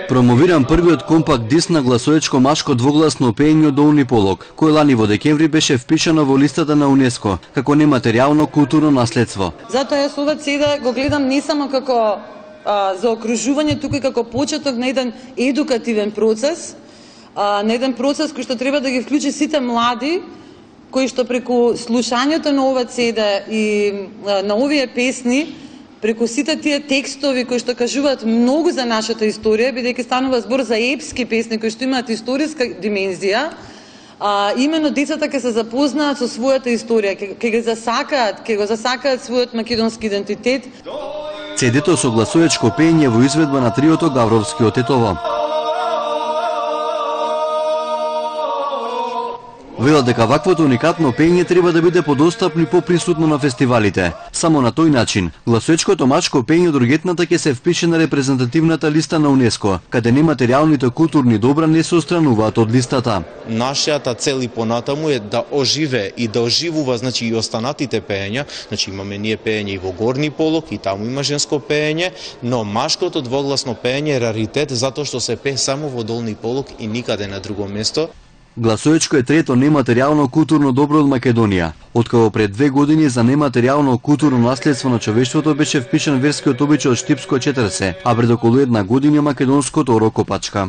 Промовирам првиот компакт диск на гласоечко машко двогласно пеење од долни полог, кој лани во декември беше впишано во листата на УНЕСКО како нематеријално културно наследство. Затоа јас ова CD го гледам не само како заокружување, туку и како почеток на еден едукативен процес, на еден процес кој што треба да ги вклучи сите млади, кои што преку слушањето на ова CD и на овие песни, преку сите тие текстови кои што кажуваат многу за нашата историја, бидејќи станува збор за епски песни кои што имаат историска димензија, именно децата ќе се запознаат со својата историја, ќе го засакаат својот македонски идентитет. CD-то со гласоечко пеење во изведба на триото Гавровски Тетово. Велат дека ваквото уникатно пеење треба да биде подостапно и поприсутно на фестивалите. Само на тој начин, гласоечкото машко пеење од Оргетната ќе се впише на репрезентативната листа на УНЕСКО, каде нематеријалните културни добра не се отстрануваат од листата. Нашата цел и понатаму е да оживе и да оживува, значи, и останатите пеења. Значи имаме ние пеење и во горни полог, и таму има женско пеење, но машкото двогласно пеење е раритет затоа што се пее само во долни полог и никаде на друго место. Гласоечко е трето нематеријално културно добро од Македонија. Откако пред 2 години за нематеријално културно наследство на човештвото беше впишан верскиот обичај од Штипско четрсе, а пред околу 1 година македонското Рокопачка.